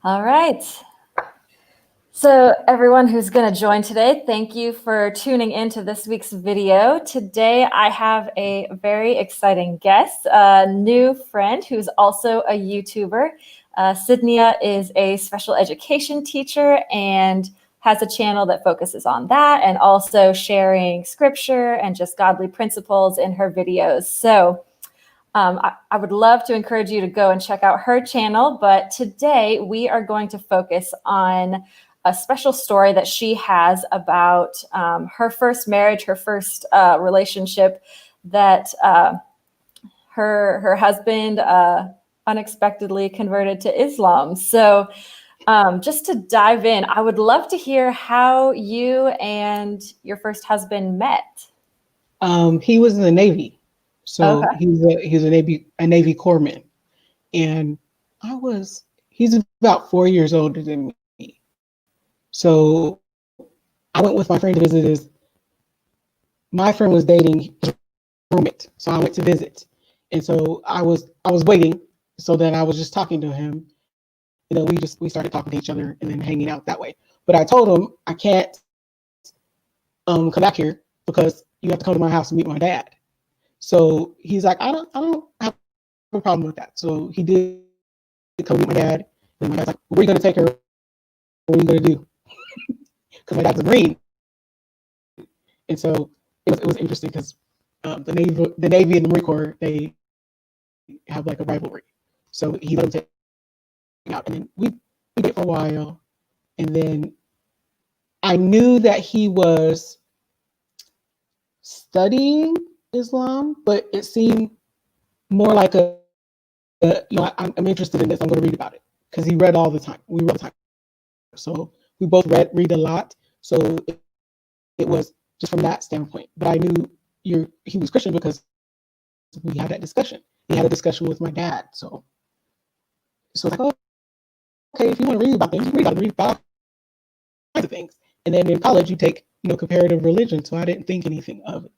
All right. So everyone who's going to join today, thank you for tuning into this week's video. Today I have a very exciting guest, a new friend who's also a YouTuber. Sydnia is a special education teacher and has a channel that focuses on that and also sharing scripture and just godly principles in her videos. So I would love to encourage you to go and check out her channel, but today we are going to focus on a special story that she has about her first marriage, her first relationship that her husband unexpectedly converted to Islam. So just to dive in, I would love to hear how you and your first husband met. He was in the Navy, so Okay. he was a Navy corpsman, and he's about 4 years older than me. So I went with my friend to visit my friend was dating his roommate, so I went to visit, and so I was waiting. So then I was just talking to him, and then we started talking to each other and then hanging out that way. But I told him I can't come back here because you have to come to my house and meet my dad. So he's like, I don't have a problem with that. So he did come meet my dad. And my dad's like, well, where are you going to take her? What are you going to do? Because my dad's a Marine. And so it was interesting because the Navy and the Marine Corps, they have like a rivalry. So he let him take me out. And then we did for a while. And then I knew that he was studying Islam, but it seemed more like I'm interested in this. I'm going to read about it because he read all the time. We read all the time. So we both read a lot. So it was just from that standpoint. But I knew he was Christian because we had that discussion. He had a discussion with my dad. So it's like, oh, okay, if you want to read about things, you can read about kinds of things. And then in college, you take comparative religion. So I didn't think anything of it.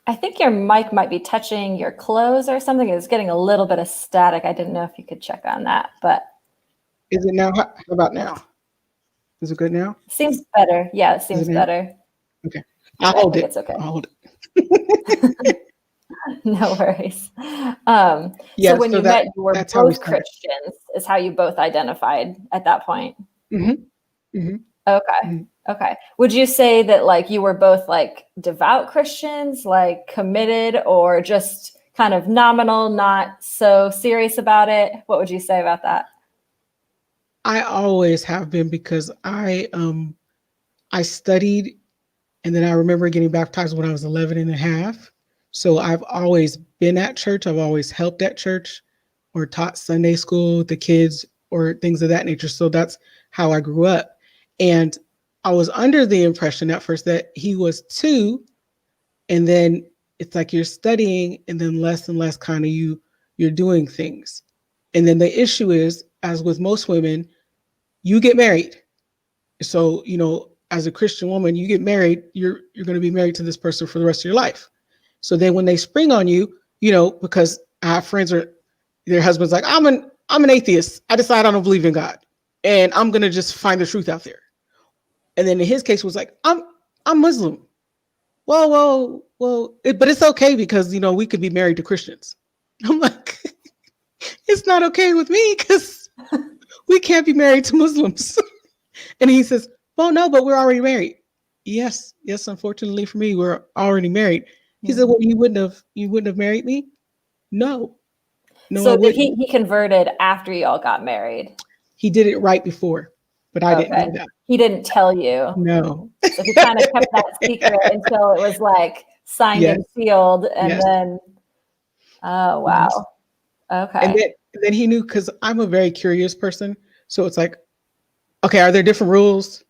I think your mic might be touching your clothes or something. It's getting a little bit of static. I didn't know if you could check on that, but. Is it now? How about now? Is it good now? Seems better. Yeah, it seems better. Okay. I'll hold it. It's okay. I'll hold it. No worries. Yeah, so when you met, you were both Christians, is how you both identified at that point. Mm-hmm. Mm-hmm. Okay. Mm-hmm. Okay. Would you say that like you were both like devout Christians, like committed, or just kind of nominal, not so serious about it? What would you say about that? I always have been because I studied, and then I remember getting baptized when I was 11 and a half. So I've always been at church. I've always helped at church or taught Sunday school, the kids, or things of that nature. So that's how I grew up. And I was under the impression at first that he was too. And then it's like you're studying and then less and less kind of you're doing things. And then the issue is, as with most women, you get married. So, as a Christian woman, you get married, you're going to be married to this person for the rest of your life. So then when they spring on you, because I have friends or their husband's like, I'm an atheist. I decide I don't believe in God and I'm going to just find the truth out there. And then in his case was like, I'm Muslim. Well, but it's okay because, we could be married to Christians. I'm like, it's not okay with me because we can't be married to Muslims. And he says, well, no, but we're already married. Yes. Unfortunately for me, we're already married. He said, well, you wouldn't have married me? No, so he converted after you all got married? He did it right before, but I didn't know that. He didn't tell you? No. So he kind of kept that secret until it was like signed and sealed. And then, oh, wow. Yes. Okay. And then he knew, because I'm a very curious person. So it's like, okay, are there different rules?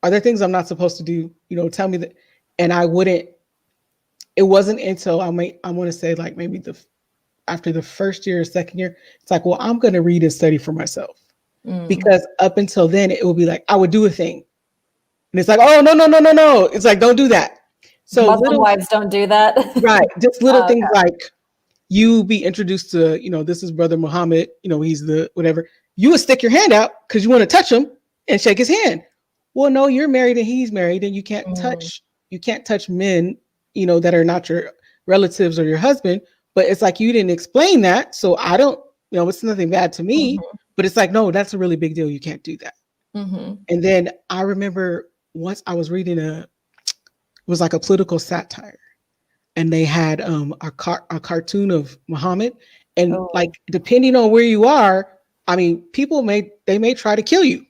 Are there things I'm not supposed to do? Tell me that. And it wasn't until I want to say like maybe after the first year or second year, it's like, well, I'm going to read and study for myself. Because up until then it would be like, I would do a thing. And it's like, oh, no. It's like, don't do that. So Muslim wives don't do that. Right. Just little things like, you be introduced to, this is Brother Muhammad, he's the whatever, you would stick your hand out because you want to touch him and shake his hand. Well, no, you're married and he's married, and Mm, you can't touch men, that are not your relatives or your husband. But it's like you didn't explain that. So I don't, it's nothing bad to me, mhm, but it's like, no, that's a really big deal. You can't do that. mhm. And then I remember once I was reading it was like a political satire, and they had a cartoon of Muhammad, and like Oh, depending on where you are, I mean, they may try to kill you.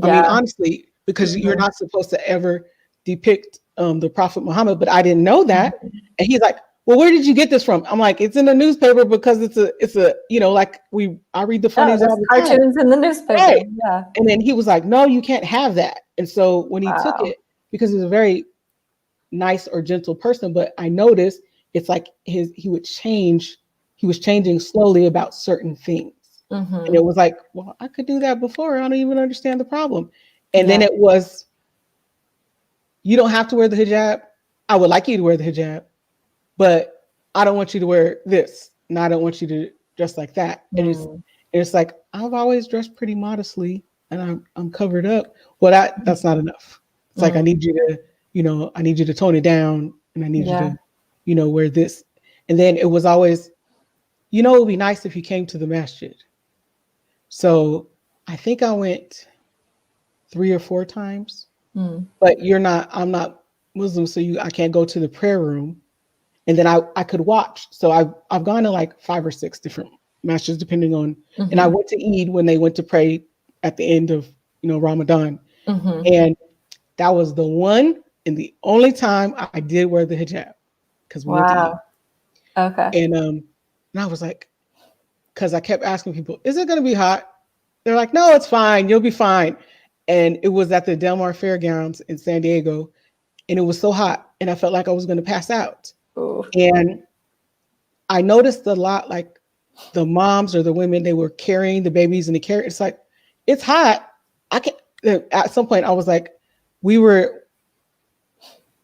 I mean, yeah. honestly, because you're Mhm, not supposed to ever depict the Prophet Muhammad. But I didn't know that, mhm. and he's like, "Well, where did you get this from?" I'm like, "It's in the newspaper because it's a like I read the Oh, funnies there's all the time, cartoons in the newspaper. right?" Yeah. And then he was like, "No, you can't have that." And so when he took Wow. it, because he's a very nice or gentle person, but I noticed it's like he was changing slowly about certain things. And it Mhm. was like, well, I could do that before. I don't even understand the problem. And then Yeah. it was, you don't have to wear the hijab. I would like you to wear the hijab, but I don't want you to wear this. And I don't want you to dress like that. And Mm. it's like, I've always dressed pretty modestly and I'm covered up. Well, that's not enough. It's like, Mm. I need you to tone it down, and I need you Yeah. to, wear this. And then it was always, it would be nice if you came to the masjid. So I think I went 3 or 4 times, Mm. but I'm not Muslim. So I can't go to the prayer room. And then I could watch. So I've gone to like 5 or 6 different masjids, depending on, and I Mhm. went to Eid when they went to pray at the end of, Ramadan. Mhm. And that was the one and the only time I did wear the hijab, because we went to Eid. Wow. Okay. And I was like, because I kept asking people, is it going to be hot? They're like, no, it's fine. You'll be fine. And it was at the Del Mar Fairgrounds in San Diego, and it was so hot, and I felt like I was going to pass out. Ooh. And I noticed a lot, like the moms or the women, they were carrying the babies in the carrier. It's like, it's hot. I can't. At some point, I was like, we were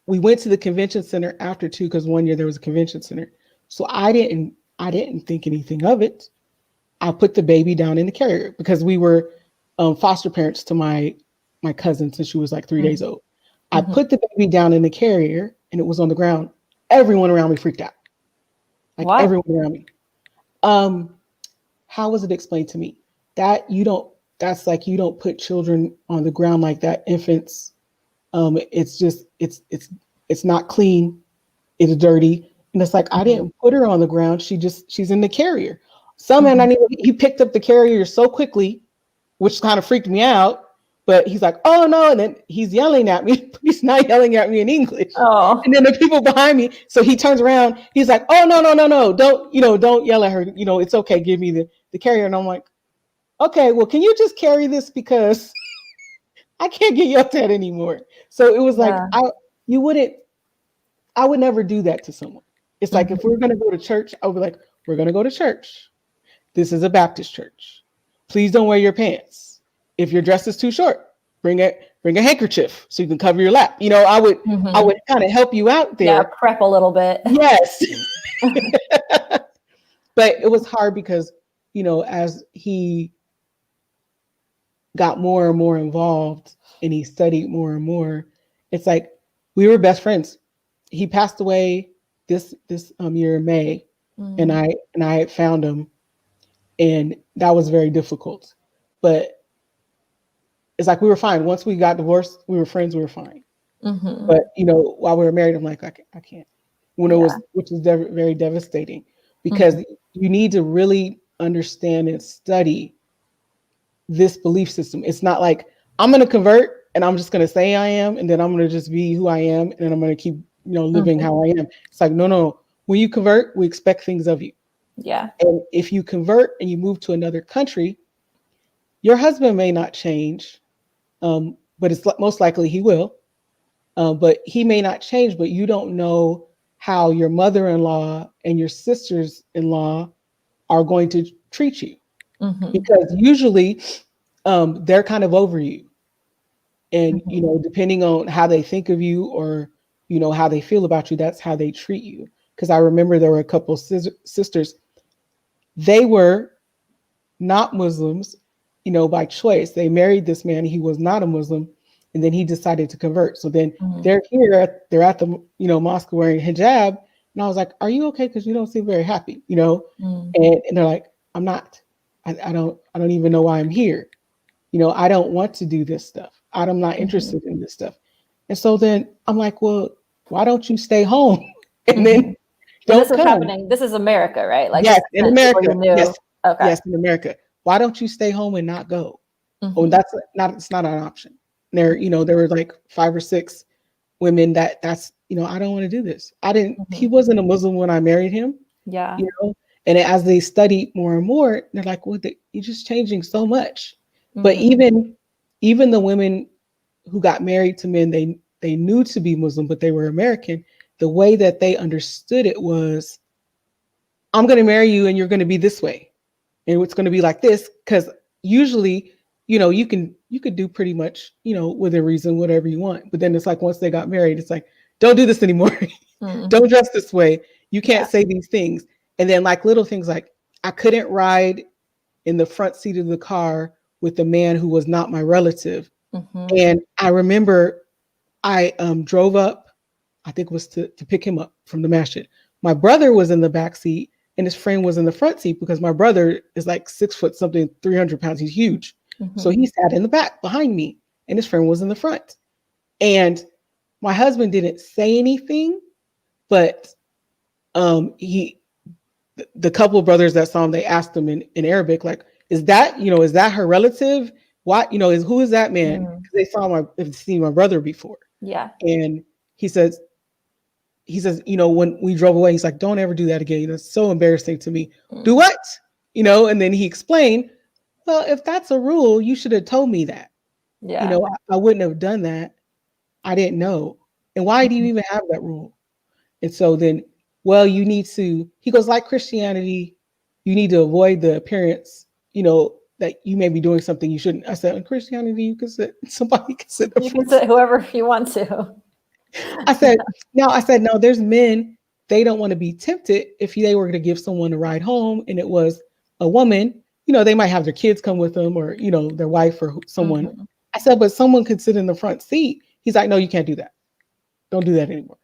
we went to the convention center after too, because one year there was a convention center. So I didn't think anything of it. I put the baby down in the carrier because we were foster parents to my cousin since she was like 3 days Mm. old. I Mhm. put the baby down in the carrier and it was on the ground. Everyone around me freaked out. Like Why? everyone around me. Um, how was it explained to me? That you don't that's like you don't put children on the ground like that, infants. It's just it's not clean, it's dirty. And it's like I Mhm. didn't put her on the ground. She's in the carrier. Some man I Mhm. knew he picked up the carrier so quickly, which kind of freaked me out. But he's like, oh no, and then he's yelling at me. He's not yelling at me in English. And Oh. then the people behind me, so he turns around, he's like, oh no, no, no, no, don't yell at her. It's okay, give me the carrier. And I'm like, okay, well, can you just carry this because I can't get yelled at anymore. So it was like Yeah. you wouldn't I would never do that to someone. It's like if Mhm. we're gonna go to church, I would be like, we're gonna go to church. This is a Baptist church. Please don't wear your pants. If your dress is too short, bring a handkerchief so you can cover your lap. I would Mhm. kind of help you out Yeah, there. prep a little bit. Yes. But it was hard because, as he got more and more involved and he studied more and more, it's like we were best friends. He passed away this year in May, and Mm. I had found him, and that was very difficult. But it's like we were fine. Once we got divorced, we were friends. We were fine. Mhm. But while we were married, I'm like, I can't. When it Yeah. was, which is very devastating, because Mhm. you need to really understand and study this belief system. It's not like I'm going to convert and I'm just going to say I am, and then I'm going to just be who I am, and then I'm going to keep living Mhm. how I am. It's like no. When you convert, we expect things of you, Yeah. and if you convert and you move to another country, your husband may not change, but it's most likely he will. But he may not change, but you don't know how your mother-in-law and your sisters-in-law are going to treat you, Mhm. because usually they're kind of over you, and Mhm. depending on how they think of you, or how they feel about you, that's how they treat you. Because I remember there were a couple sisters They were not Muslims, by choice. They married this man. He was not a Muslim, and then he decided to convert. So then Mhm. they're at the mosque wearing hijab, and I was like, "Are you okay? Because you don't seem very happy, Mm. And they're like, "I'm not. I don't even know why I'm here. I don't want to do this stuff. I'm not Mhm. interested in this stuff." And so then I'm like, "Well, why don't you stay home and then Mhm. And this don't was come?" happening. This is America, right? Like this Yes, in isn't people America. you Yes, knew. Okay. yes, in America. Why don't you stay home and not go? Oh, Mhm. that's not. It's not an option. There were like 5 or 6 women I don't want to do this. I didn't. He Mhm. wasn't a Muslim when I married him. Yeah. You know, and as they studied more and more, they're like, "Well, you're just changing so much." But Mhm. even the women who got married to men they knew to be Muslim, but they were American. The way that they understood it was, "I'm going to marry you, and you're going to be this way, and it's going to be like this." Because usually, you could do pretty much, within reason, whatever you want. But then it's like once they got married, it's like, "Don't do this anymore. Mhm. Don't dress this way. You Yeah. can't say these things." And then like little things like, I couldn't ride in the front seat of the car with a man who was not my relative. Mhm. And I remember I drove up, I think it was to pick him up from the masjid. My brother was in the back seat and his friend was in the front seat because my brother is like 6 foot something, 300 pounds. He's huge. So Mhm. he sat in the back behind me and his friend was in the front. And my husband didn't say anything, but he the couple of brothers that saw him, they asked him in Arabic, like, is that her relative? What, who is that man? Mm. Because they've seen my brother before. Yeah. And he says, when we drove away, he's like, "Don't ever do that again. That's so embarrassing to me." "Do Mm. what?" And then he explained, "Well, if that's a rule, you should have told me that. Yeah. I wouldn't have done that. I didn't know. And why do you Mhm. even have that rule?" And so then, well, he goes, like Christianity, you need to avoid the appearance, that you may be doing something you shouldn't. I said, in Christianity, somebody can sit up You can front. sit whoever you want to. I said, no, there's men, they don't want to be tempted if they were going to give someone a ride home and it was a woman, they might have their kids come with them or, their wife or someone. Mhm. I said, but someone could sit in the front seat. He's like, "No, you can't do that. Don't do that anymore."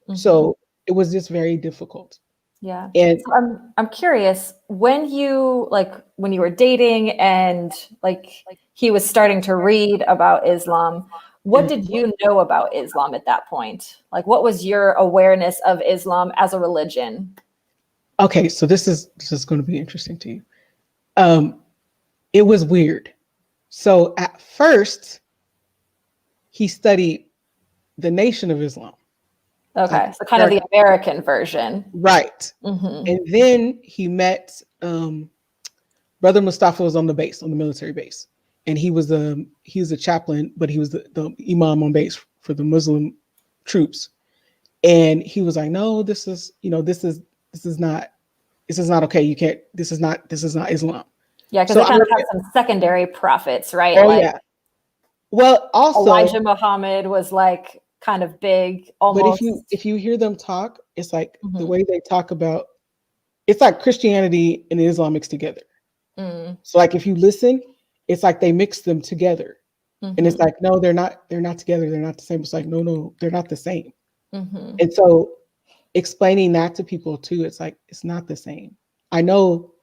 Mhm. So it was just very difficult. Yeah. And So I'm curious, when you were dating and like he was starting to read about Islam, what did you know about Islam at that point? Like what was your awareness of Islam as a religion? okay, so this is going to be interesting to you. Um, it was weird. So at first, he studied the Nation of Islam, Okay, like so kind of the America, American version. right? Mhm. And then he met Brother Mustafa was on the military base, and he was a chaplain, but he was the imam on base for the Muslim troops. And he was like, "No, this is not okay. You can't. This is not Islam." Yeah, because So they I kind of remember, have some secondary prophets, right? oh Like yeah. Well, also, Elijah Muhammad was like kind of big but almost. if you hear them talk, it's like the Mhm. way they talk about, it's like Christianity and Islam mixed together. Mm. So like if you listen, it's like they mix them together. And it's Mhm. like, no, they're not together. They're not the same. It's like, no, no, they're not the same. Mhm. And so explaining that to people too, it's like, it's not the same. I know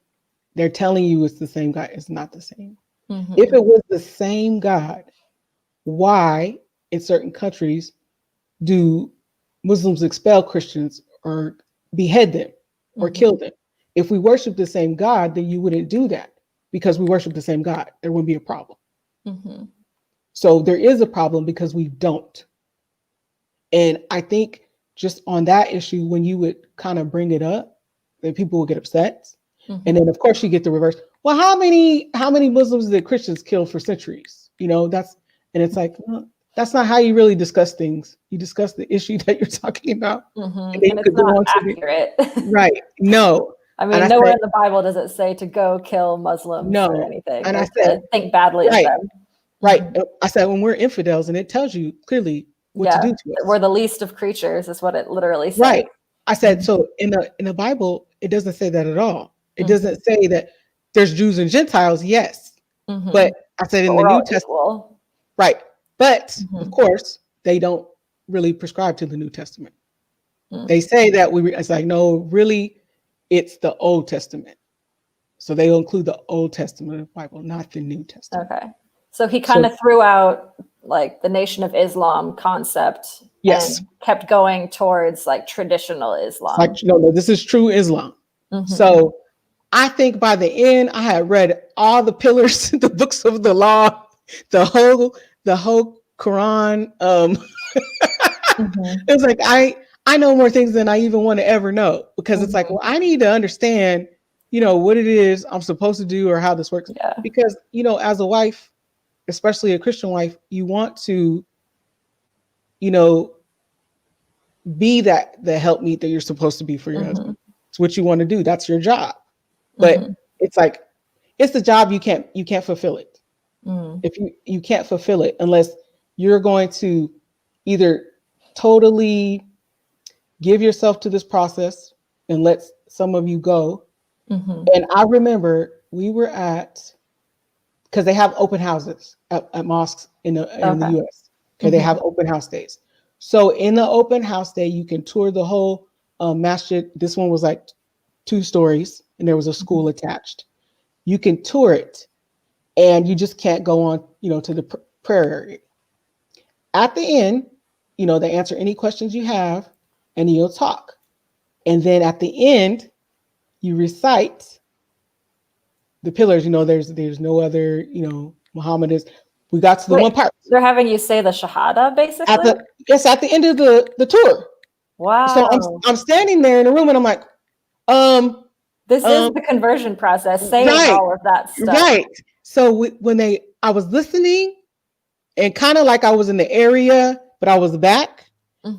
they're telling you it's the same God. It's not the same. If Mhm. it was the same God, why in certain countries do Muslims expel Christians or behead them or Mhm. kill them? If we worship the same God, then you wouldn't do that because we worship the same God. There wouldn't be a problem. Mhm. So there is a problem because we don't. And I think just on that issue, when you would kind of bring it up, then people would get upset. And Mhm. then of course you get the reverse. Well, how many Muslims did Christians kill for centuries? And it's like, well, that's not how you really discuss things. You discuss the issue that you're talking about. And Mhm. then And you it's could go not on to the accurate. right. No. I And mean, I nowhere said, in the Bible does it say to go kill Muslims or no. anything And I or said, to think badly of right, them. right. Mhm. I said, when we're infidels, and it tells you clearly what to Yeah, do to we're us. the least of creatures is what it literally says. Right. I said, Mhm. so in the Bible, it doesn't say that at all. It doesn't say that there's Jews and Gentiles, yes. But I said in But the we're New all Testament, equal. right. But of course, they don't really prescribe to the New Testament. They say that it's like, no, really, it's the Old Testament. So they will include the Old Testament of the Bible, not the New Testament. Okay. So he kind of threw out like the Nation of Islam concept Yes. and kept going towards like traditional Islam. It's like, no, this is true Islam. So I think by the end, I had read all the pillars, the books of the law, the whole Quran. It was like I know more things than I even want to ever know, because it's like, well, I need to understand, what it is I'm supposed to do or how this works. Yeah. Because, as a wife, especially a Christian wife, you want to, be the helpmeet that you're supposed to be for your husband. It's what you want to do. That's your job. But it's like, it's the job you can't fulfill it. If you can't fulfill it unless you're going to either totally give yourself to this process and let some of you go. And I remember we were because they have open houses at mosques in the US. Okay, they have open house days. So in the open house day, you can tour the whole masjid. This one was like 2 stories, and there was a school attached. You can tour it, and you just can't go on, to the prayer area. At the end, they answer any questions you have, and you'll talk. And then at the end, you recite the pillars. There's no other, Muhammad is. We got to the one part. They're having you say the Shehadeh, basically? At the end of the tour. Wow. So I'm standing there in the room, and I'm like, this is the conversion process, saying all of that stuff. Right. So I was listening, and kind of like I was in the area, but I was back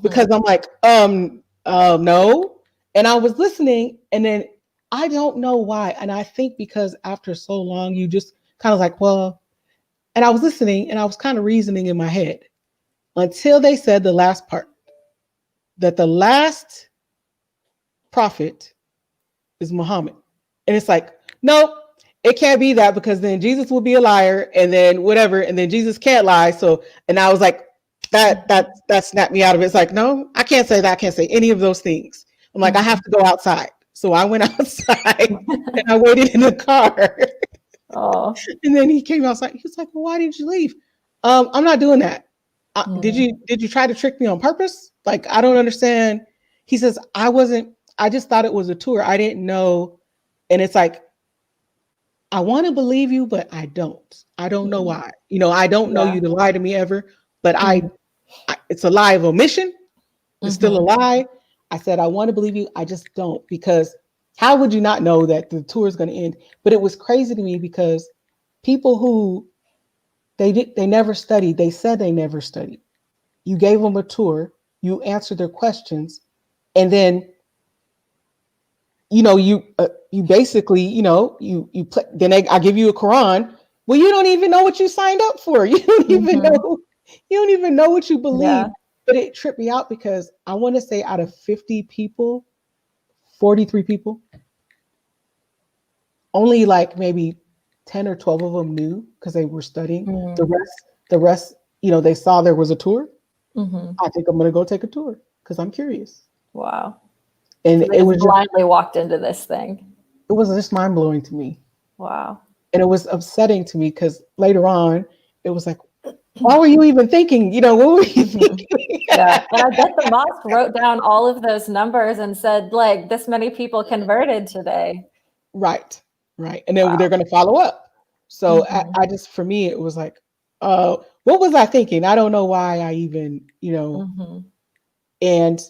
because I'm like, no. And I was listening, and then I don't know why. And I think because after so long, you just kind of like, well, and I was listening, and I was kind of reasoning in my head until they said the last part, that the last prophet is Muhammad. And it's like, no, it can't be that, because then Jesus will be a liar, and then whatever, and then Jesus can't lie. So, and I was like, that snapped me out of it. It's like, no, I can't say that. I can't say any of those things. I'm like, I have to go outside. So I went outside and I waited in the car. Oh. And then he came outside. He was like, well, why did you leave? I'm not doing that. Did you try to trick me on purpose? Like, I don't understand. He says, I just thought it was a tour. I didn't know. And it's like, I want to believe you, but I don't. I don't know why. I don't know you to lie to me ever, but it's a lie of omission. It's still a lie. I said, I want to believe you. I just don't, because how would you not know that the tour is going to end? But it was crazy to me, because people who they never studied, they said they never studied. You gave them a tour, you answered their questions, and then you basically, then I give you a Quran. Well, you don't even know what you signed up for. You don't even know what you believe. Yeah. But it tripped me out, because I want to say out of 50 people, 43 people, only like maybe 10 or 12 of them knew, because they were studying. The rest, they saw there was a tour. I think I'm going to go take a tour because I'm curious. Wow. And so it was blindly walked into this thing. It was just mind blowing to me. Wow. And it was upsetting to me, because later on it was like, why were you even thinking? What were you thinking? Yeah. And I bet the mosque wrote down all of those numbers and said, like, this many people converted today. Right. And then they're going to follow up. So I just, for me, it was like, what was I thinking? I don't know why I even, and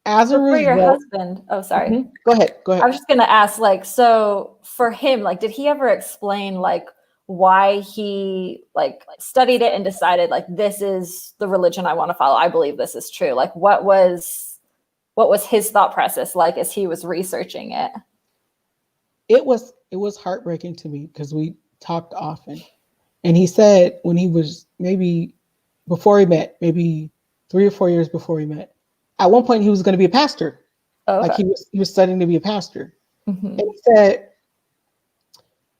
as a result, for your husband, oh, sorry. Go ahead. I was just going to ask, like, so for him, like, did he ever explain, like, why he like studied it and decided, like, this is the religion I want to follow? I believe this is true. Like, what was his thought process like as he was researching it? It was heartbreaking to me, because we talked often, and he said when he was maybe 3 or 4 years before we met, at one point he was going to be a pastor. Oh, okay. Like he was studying to be a pastor. Mhm. And he said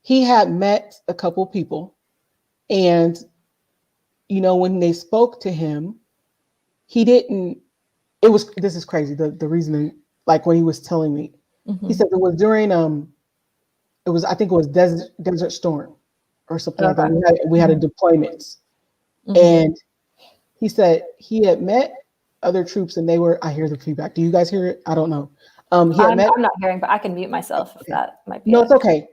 he had met a couple people, and when they spoke to him, he didn't. It was this is crazy. The reasoning, like when he was telling me, he Mhm. said it was during it was I think it was Desert Storm or something like that. Okay. We had a Mhm. deployment, Mhm. and he said he had met other troops, and they were. I hear the feedback. Do you guys hear it? I don't know. He had met. I'm not hearing, but I can mute myself if Okay. that might be No, it. it's okay.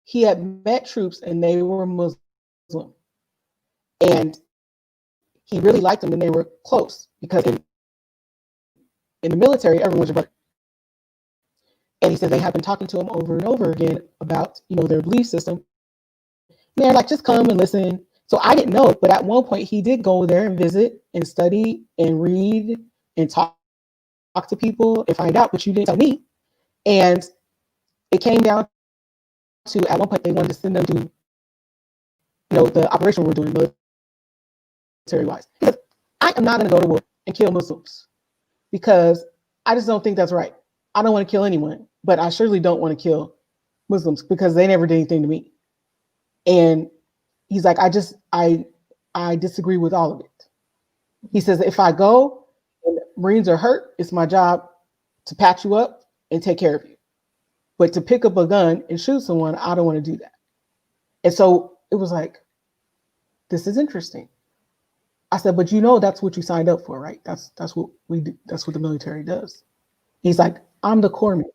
He had met troops, and they were Muslim, and he really liked them, and they were close because in the military, everyone's your brother. And he said they had been talking to him over and over again about their belief system. And they're like, just come and listen. So I didn't know, but at one point he did go there and visit and study and read and talk to people and find out, but you didn't tell me. And it came down to at one point they wanted to send them to the operation we were doing military wise. He said, I am not going to go to war and kill Muslims because I just don't think that's right. I don't want to kill anyone, but I surely don't want to kill Muslims because they never did anything to me. And he's like, I disagree with all of it. He says, if I go and Marines are hurt, it's my job to patch you up and take care of you. But to pick up a gun and shoot someone, I don't want to do that. And so it was like, this is interesting. I said, but that's what you signed up for, right? That's what we do. That's what the military does. He's like, I'm the corpsman.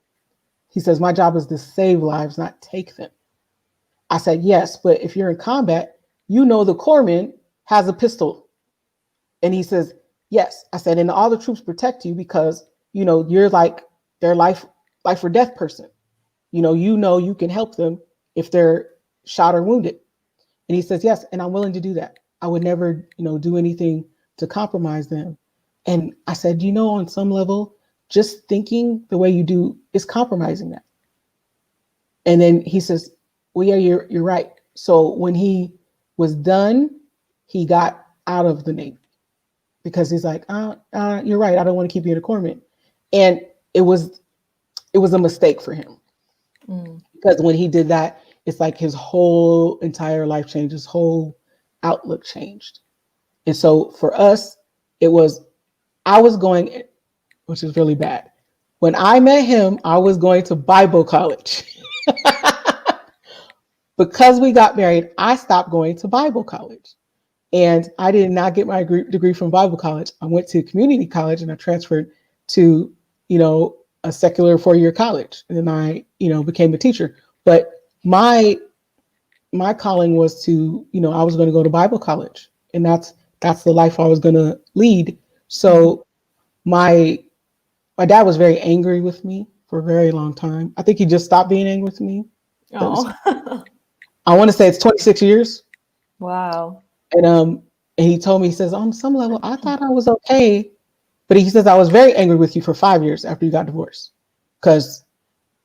He says, my job is to save lives, not take them. I said, yes, but if you're in combat, the corpsman has a pistol. And he says, yes. I said, and all the troops protect you because, you're like their life or death person. You can help them if they're shot or wounded. And he says, yes, and I'm willing to do that. I would never, do anything to compromise them. And I said, on some level, just thinking the way you do is compromising that. And then he says, well, yeah, you're right. So when he was done, he got out of the Navy because he's like, you're right. I don't want to keep you in a corpsman. And it was it was a mistake for him Mm. because when he did that, it's like his whole entire life changed, his whole outlook changed. And so for us, it was I was going, which is really bad. When I met him, I was going to Bible college. Because we got married, I stopped going to Bible college. And I did not get my degree from Bible college. I went to community college and I transferred to, a secular 4-year college. And then I, became a teacher. But my calling was to, I was going to go to Bible college. And that's the life I was going to lead. Mhm. So my my dad was very angry with me for a very long time. I think he just stopped being angry with me. But Oh. I want to say it's 26 years. Wow. And he told me, he says, on some level, I thought I was okay. But he says, I was very angry with you for 5 years after you got divorced. Because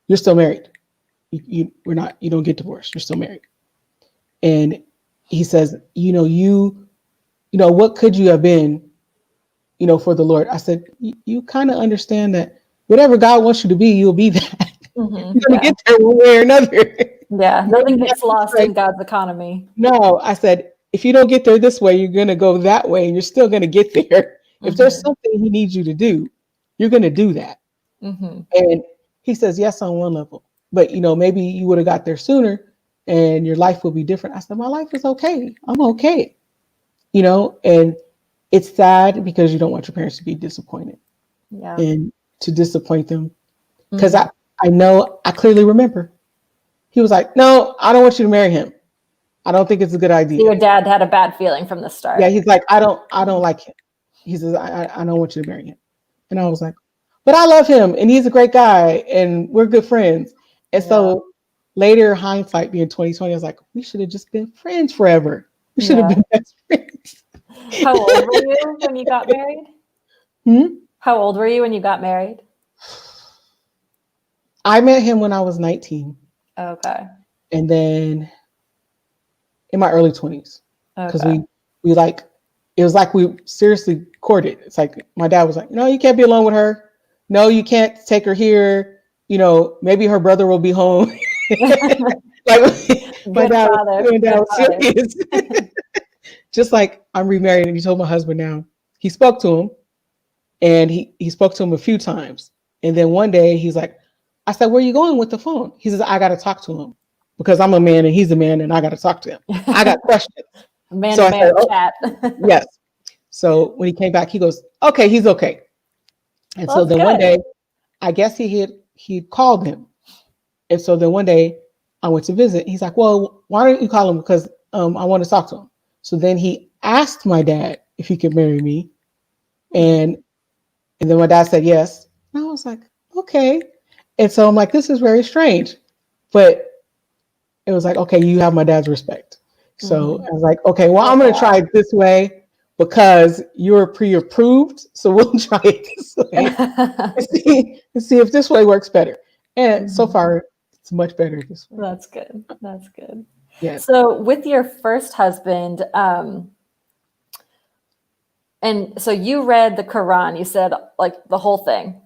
you're still married. You don't get divorced. You're still married. And he says, what could you have been, for the Lord? I said, you kind of understand that whatever God wants you to be, you'll be that. Mhm. You're gonna Yeah. get there one way or another. Yeah. You Nothing don't have gets to lost say, in God's economy. no, I said, if you don't get there this way, you're gonna go that way and you're still gonna get there. If there's Mhm. something he needs you to do, you're gonna do that. Mhm. And he says, yes, on one level. But maybe you would have got there sooner and your life would be different. I said, my life is okay. I'm okay. And it's sad because you don't want your parents to be disappointed Yeah. and to disappoint them. Because Mhm. I know I clearly remember. He was like, no, I don't want you to marry him. I don't think it's a good So your idea. dad had a bad feeling from the Yeah, start. he's like, I don't like him. He says, I don't want you to marry him. And I was like, but I love him and he's a great guy and we're good friends. And Yeah. so later, hindsight being 2020, I was like, we should have just been friends forever. We should have Yeah. been best friends. How old were you when you got married? Hmm? How old were you when you got married? I met him when I was 19 Okay. and then in my early 20s because Okay. we like it was like we seriously courted. It's like my dad was like, no, you can't be alone with her. No, you can't take her here. maybe her brother will be home. Like my Good dad father. Good was father. serious. Just like I'm remarried, and he told my husband now. He spoke to him, and he spoke to him a few times, and then one day he's like, I said, "Where are you going with the phone?" He says, "I got to talk to him because I'm a man and he's a man, and I got to talk to him. I got questions." Man So to I said, man "Oh, chat. yes." So when he came back, he goes, "Okay, he's okay." And Well, so that's then one good. day, I guess he called him, and so then one day I went to visit. He's like, "Well, why don't you call him? Because I want to talk to him." So then he asked my dad if he could marry me, and and then my dad said yes. And I was like, okay. And so I'm like, this is very strange, but it was like, okay, you have my dad's respect. So Mhm. I was like, okay, well, Oh, I'm going to try wow. it this way because you're pre-approved. So we'll try it this way and see if this way works better. And so Mhm. far, it's much better this way. That's good. That's good. Yes. So with your first husband, and so you read the Quran, you said like the whole thing.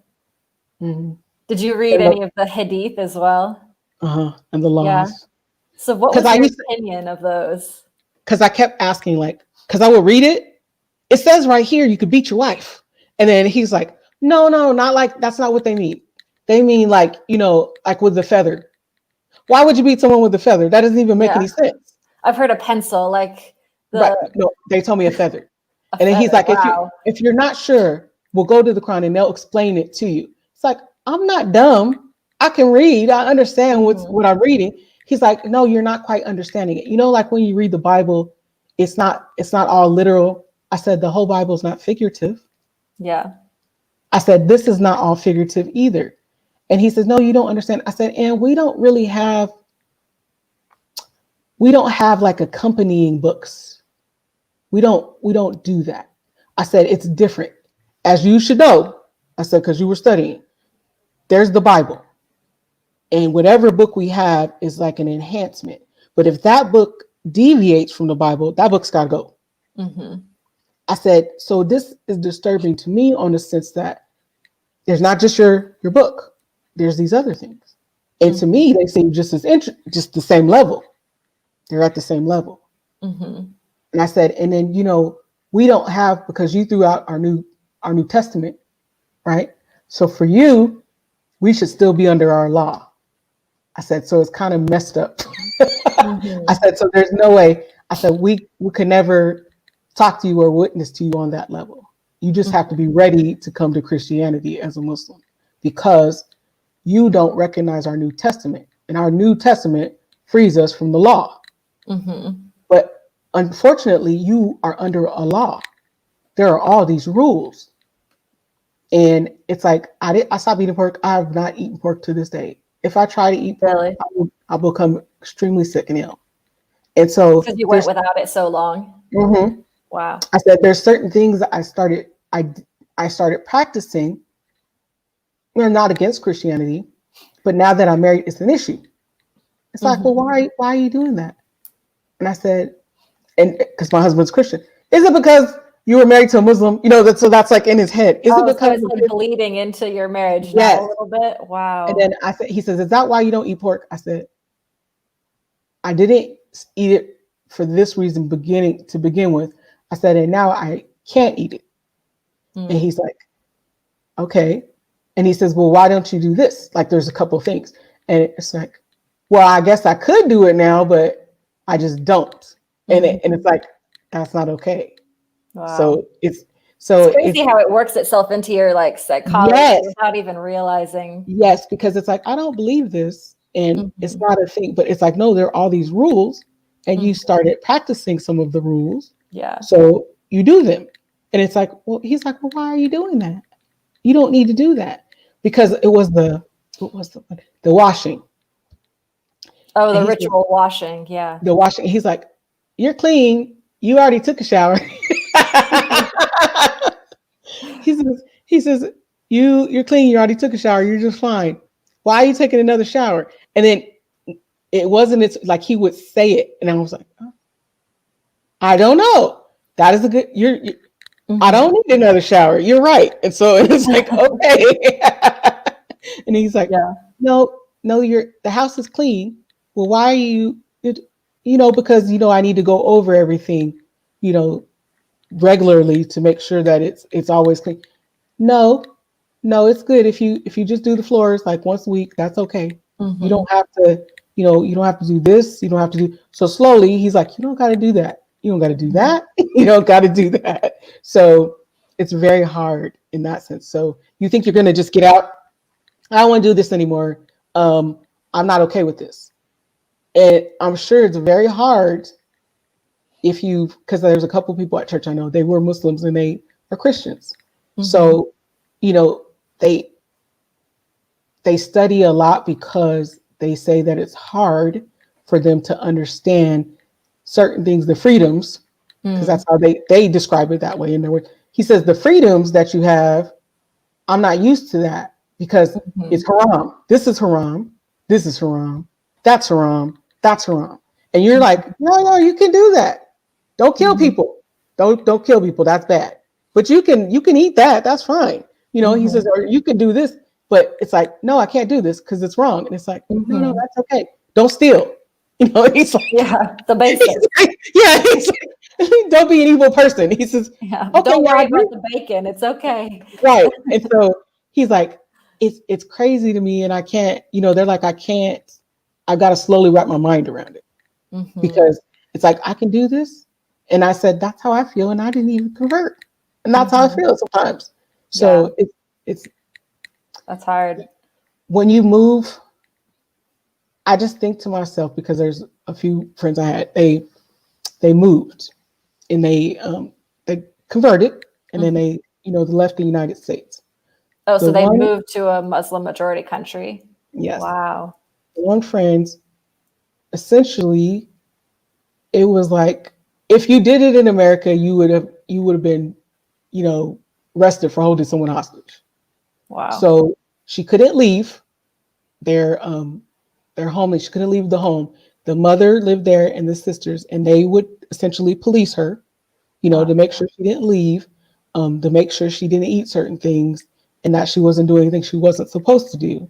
Mm-hmm. Did you read any of the Hadith as well? And the Yeah. laws. So what Because was I your used opinion of those? because I kept asking, like, because I would read it. It says right here you could beat your wife, and then he's like, no, no, not like that's not what they mean. They mean like like with the feather. Why would you beat someone with a feather? That doesn't even make Yeah. any sense. I've heard a pencil, like Right? the No, they told me a feather, a and then he's feather. like, Wow. if you're not sure, we'll go to the Quran and they'll explain it to you. It's like I'm not dumb. I can read. I understand Mhm. what I'm reading. He's like, no, you're not quite understanding it. Like when you read the Bible, it's not all literal. I said the whole Bible is not figurative. Yeah. I said this is not all figurative either. And he says, no, you don't understand. I said, and we don't have like accompanying books. We don't do that. I said it's different. As you should know, I said, because you were studying, there's the Bible. And whatever book we have is like an enhancement. But if that book deviates from the Bible, that book's got to go. Hmm. I said, so this is disturbing to me on the sense that there's not just your book. There's these other things. And to Hmm. me, they seem just the same level. They're at the same level. Hmm. And I said, and then we don't have, because you threw out our New Testament, right? So for you, we should still be under our law. I said, so it's kind of messed up. I Hmm. said, so there's no way. I said, we could never talk to you or witness to you on that level. You just have to be ready to come to Christianity as a Muslim because you don't recognize our New Testament. And our New Testament frees us from the law. Hmm. But unfortunately, you are under a law. There are all these rules. And it's like I stopped eating pork. I have not eaten pork to this day. If I try to eat pork, Really? I will become extremely sick and ill. And so Because you went there's without it so long. mhm. Wow. I said there's certain things that I started practicing. We're not against Christianity, but now that I'm married, it's an issue. It's like, well, Hmm. why are you doing that? And I said, and because my husband's Christian, is it because you were married to a Muslim? So that's like in his head. Is it Oh, so because it's of like this? bleeding into your marriage now a Yes. little bit. And Wow. then he says, is that why you don't eat pork? I said, I didn't eat it for this reason to begin with. I said, and now I can't eat it. And Mm. he's like, okay. And he says, well, why don't you do this? Like there's a couple of things. And it's like, well, I guess I could do it now, but I just don't. And Hmm. it's like, that's not okay. Wow. So it's It's so crazy it's how it works itself into your like psychology yes, without even realizing. yes, because it's like I don't believe this, and it's Hmm. not a thing. But it's like no, there are all these rules, and you Hmm. started practicing some of the rules, Yeah. so you do them. And it's like, well, he's like, well, why are you doing that? You don't need to do that because it was the washing, Oh, and the he said ritual washing. Yeah. the washing. He's like, you're clean. You already took a shower. he says you're clean. You already took a shower. You're just fine. Why are you taking another shower? And then it wasn't. It's like he would say it, and I was like, oh, I don't know. That is a good. I Hmm. don't need another shower. You're right. And so it's like okay. And he's like, Yeah. no, no, the house is clean. Well, why are because I need to go over everything, you know, regularly to make sure that it's always clean. No, no, it's good if you just do the floors like once a week. That's okay. You Mm-hmm. don't have to, you don't have to do this. You don't have to do. So slowly, he's like, you don't got to do that. You don't got to do Mm-hmm. that. You don't got to do that. So it's very hard in that sense. So you think you're gonna just get out? I don't want to do this anymore. Um, I'm not okay with this, and I'm sure it's very hard if you because there's a couple people at church I know they were Muslims and they are Christians. Mm-hmm. So, you know, they they study a lot because they say that it's hard for them to understand certain things, the freedoms, because Mm-hmm. that's how they describe it that way in their words. He says the freedoms that you have, I'm not used to that because Mm-hmm. it's haram. This is haram. This is haram. That's haram. That's haram. And you're like, no, no, you can do that. Don't kill Mm-hmm. people. Don't kill people. That's bad. But you can eat that. That's fine. He Mm-hmm. says, or you can do this. But it's like, no, I can't do this because it's wrong. And it's like, no, no, Mm-hmm. that's okay. Don't steal. He's like, Yeah, the basics. yeah, he's like, don't be an evil person. He says, Yeah, okay, don't yeah, I worry agree. about the bacon. It's okay. Right. And so he's like, it's crazy to me. And I can't, they're like, I can't, I've got to slowly wrap my mind around it Mm-hmm. because it's like, I can do this. And I said, that's how I feel. And I didn't even convert. And that's how I Mm-hmm. feel sometimes. Yeah, So it's that's hard. when you move, I just think to myself, because there's a few friends I had, they moved and they converted and then Mhm. they left the United States. Oh, The so they one, moved to a Muslim majority country. yes, Wow. the one friends essentially it was like if you did it in America, you would have been, you know, arrested for holding someone hostage. Wow. So she couldn't leave their home, and she couldn't leave the home. The mother lived there and the sisters, and they would essentially police her, Wow. to make sure she didn't leave, to make sure she didn't eat certain things, and that she wasn't doing anything she wasn't supposed to do.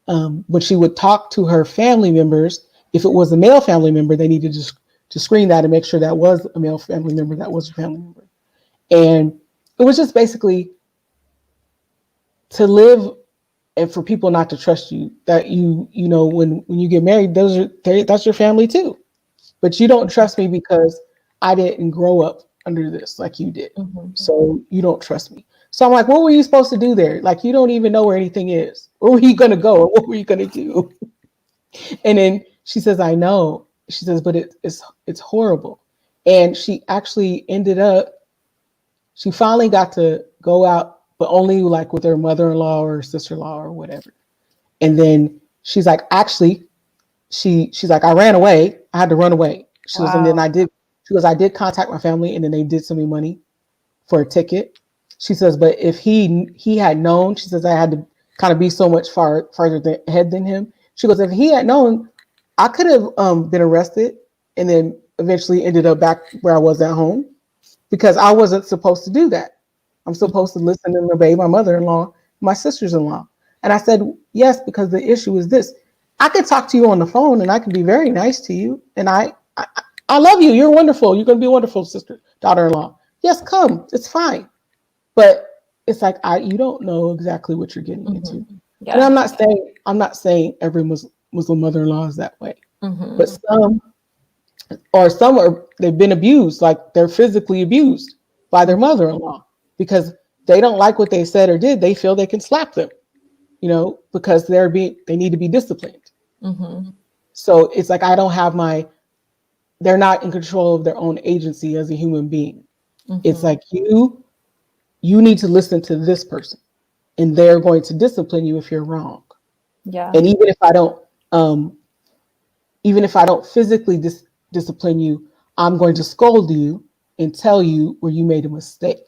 When she would talk to her family members, if it was a male family member, they needed to screen that and make sure that was a male family member, that was a family member. And it was just basically to live and for people not to trust you. That when you get married, that's your family too. But you don't trust me because I didn't grow up under this like you did. Mhm. So you don't trust me. So I'm like, what were you supposed to do there? Like, you don't even know where anything is. Where were you going to go? What were you going to do? And then she says, I know. She says, but it's horrible. And she actually ended up, she finally got to go out, but only like with her mother-in-law or sister-in-law or whatever. And then she's like, actually, she's like, I ran away. I had to run away. She goes, and then Wow. I did contact my family, and then they did send me money for a ticket. She says, but if he had known, she says I had to kind of be so much farther ahead than him. She goes, if he had known, I could have been arrested and then eventually ended up back where I was at home because I wasn't supposed to do that. I'm Mhm. supposed to listen and obey my mother-in-law, my sisters-in-law. And I said, yes, because the issue is this. I can talk to you on the phone and I can be very nice to you. And I love you. You're wonderful. You're going to be a wonderful sister, daughter-in-law. Yes, come. It's fine. But it's like you don't know exactly what you're getting into. Mhm. And Yeah. I'm not saying every Muslim mother-in-law is that way, but Mhm. some are they've been abused, like they're physically abused by their Mhm. mother-in-law because they don't like what they said or did. They feel they can slap them, because they need to be disciplined. Mhm. So it's like I don't have they're not in control of their own agency as a human being. It's Mhm. like you need to listen to this person and they're going to discipline you if you're wrong. Yeah. And um, even if I don't physically discipline you, I'm going to scold you and tell you where you made a mistake.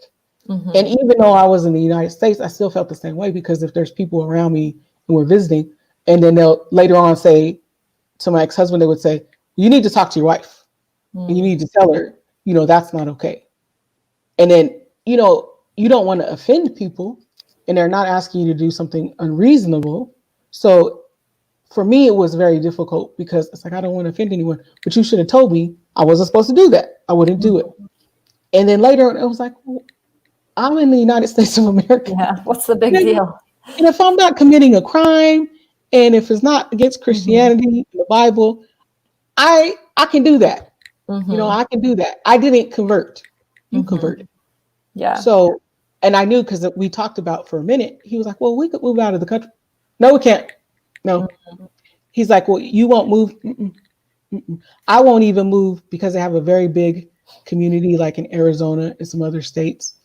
And Mhm. even though I was in the United States, I still felt the same way because if there's people around me and we're visiting, and then they'll later on say to my ex-husband, they would say, "You need to talk to your wife, and you Mm. need to tell her, that's not okay." And then, you don't want to offend people and they're not asking you to do something unreasonable. So for me, it was very difficult because it's like, I don't want to offend anyone, but you should have told me I wasn't supposed to do that. I wouldn't do it. And then later on, it was like, well, I'm in the United States of America. Yeah. What's the big deal? And if I'm not committing a crime, and if it's not against Christianity, the Bible, I can do that. I can do that. I didn't convert. You converted. Yeah. So, and I knew because we talked about for a minute, he was like, well, we could move out of the country. No, we can't. No. He's like, well, you won't move. I won't even move because I have a very big community like in Arizona and some other states.